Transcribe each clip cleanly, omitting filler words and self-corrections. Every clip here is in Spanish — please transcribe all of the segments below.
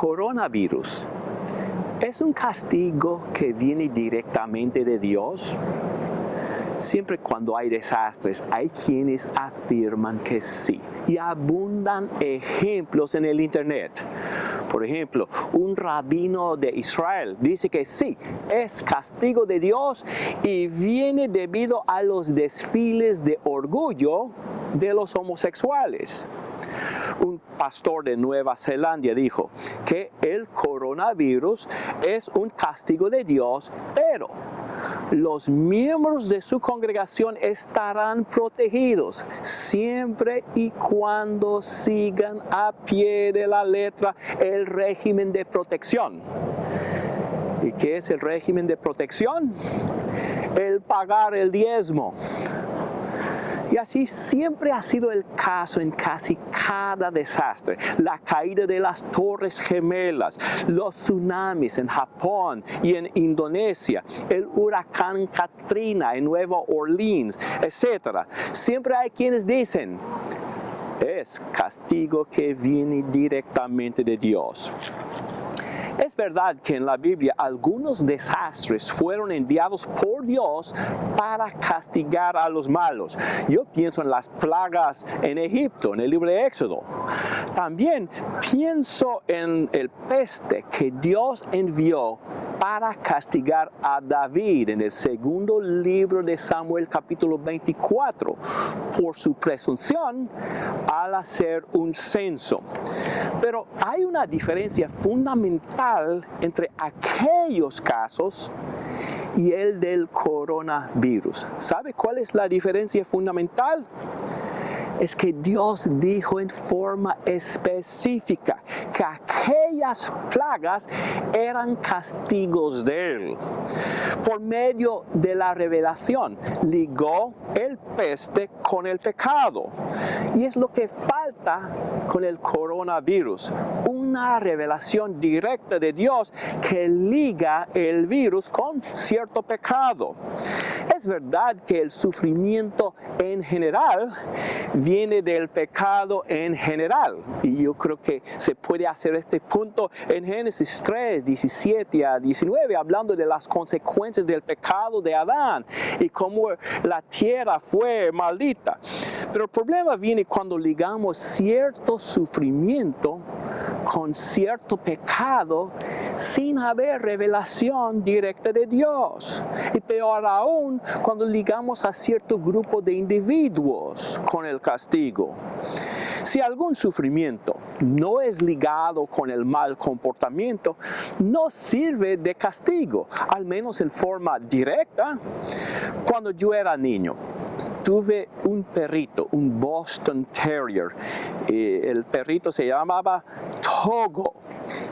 coronavirus es un castigo que viene directamente de Dios. Siempre cuando hay desastres, hay quienes afirman que sí, y abundan ejemplos en el internet. Por ejemplo, un rabino de Israel dice que sí, es castigo de Dios y viene debido a los desfiles de orgullo de los homosexuales. Un pastor de Nueva Zelanda dijo que el coronavirus es un castigo de Dios, pero los miembros de su congregación estarán protegidos siempre y cuando sigan a pie de la letra el régimen de protección. ¿Y qué es el régimen de protección? El pagar el diezmo. Y así siempre ha sido el caso en casi cada desastre. La caída de las Torres Gemelas, los tsunamis en Japón y en Indonesia, el huracán Katrina en Nueva Orleans, etc. Siempre hay quienes dicen, es castigo que viene directamente de Dios. Es verdad que en la Biblia algunos desastres fueron enviados por Dios para castigar a los malos. Yo pienso en las plagas en Egipto, en el libro de Éxodo. También pienso en el peste que Dios envió para castigar a David en el segundo libro de Samuel, capítulo 24, por su presunción al hacer un censo. Pero hay una diferencia fundamental entre aquellos casos y el del coronavirus. ¿Sabe cuál es la diferencia fundamental? Es que Dios dijo en forma específica que aquellas plagas eran castigos de Él. Por medio de la revelación, ligó el peste con el pecado. Y es lo que falta con el coronavirus. Una revelación directa de Dios que liga el virus con cierto pecado. Es verdad que el sufrimiento en general viene del pecado en general. Y yo creo que se puede hacer este punto en Génesis 3, 17 a 19, hablando de las consecuencias del pecado de Adán y cómo la tierra fue maldita. Pero el problema viene cuando ligamos cierto sufrimiento con cierto pecado sin haber revelación directa de Dios. Y peor aún, cuando ligamos a cierto grupo de individuos con el castigo. Si algún sufrimiento no es ligado con el mal comportamiento, no sirve de castigo, al menos en forma directa. Cuando yo era niño, tuve un perrito, un Boston Terrier. El perrito se llamaba Togo.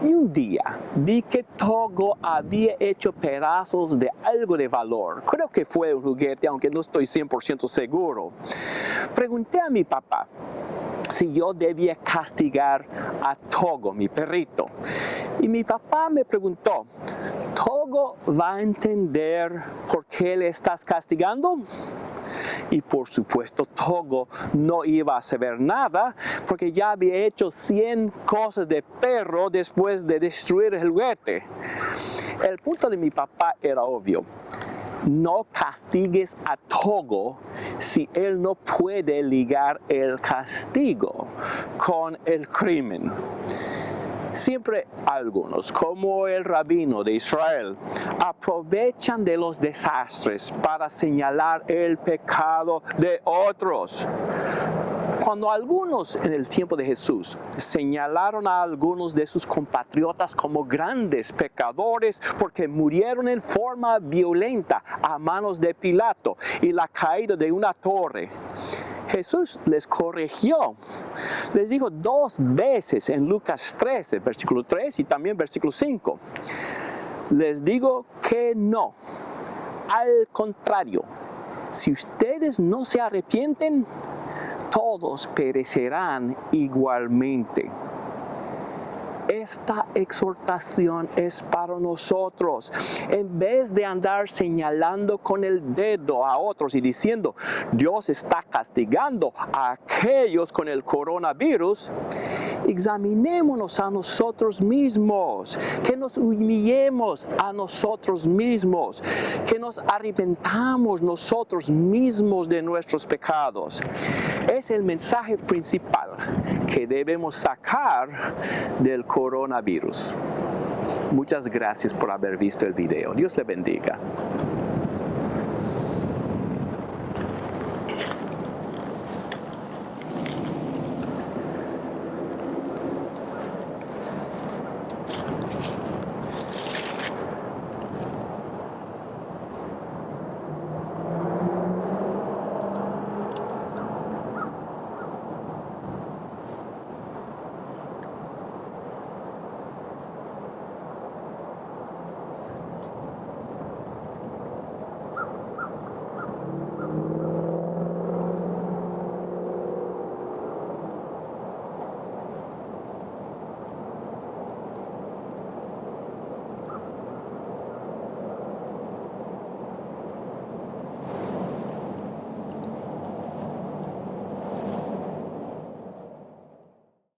Y un día vi que Togo había hecho pedazos de algo de valor. Creo que fue un juguete, aunque no estoy 100% seguro. Pregunté a mi papá si yo debía castigar a Togo, mi perrito. Y mi papá me preguntó, ¿Togo va a entender por qué le estás castigando? Y por supuesto Togo no iba a saber nada porque ya había hecho 100 cosas de perro después de destruir el juguete. El punto de mi papá era obvio. No castigues a Togo si él no puede ligar el castigo con el crimen. Siempre algunos, como el rabino de Israel, aprovechan de los desastres para señalar el pecado de otros. Cuando algunos en el tiempo de Jesús señalaron a algunos de sus compatriotas como grandes pecadores porque murieron en forma violenta a manos de Pilato y la caída de una torre, Jesús les corrigió. Les dijo 2 veces en Lucas 13, versículo 3 y también versículo 5. Les digo que no. Al contrario, si ustedes no se arrepienten, todos perecerán igualmente. Esta exhortación es para nosotros. En vez de andar señalando con el dedo a otros y diciendo, Dios está castigando a aquellos con el coronavirus, examinémonos a nosotros mismos, que nos humillemos a nosotros mismos, que nos arrepentamos nosotros mismos de nuestros pecados. Es el mensaje principal que debemos sacar del coronavirus. Muchas gracias por haber visto el video. Dios le bendiga.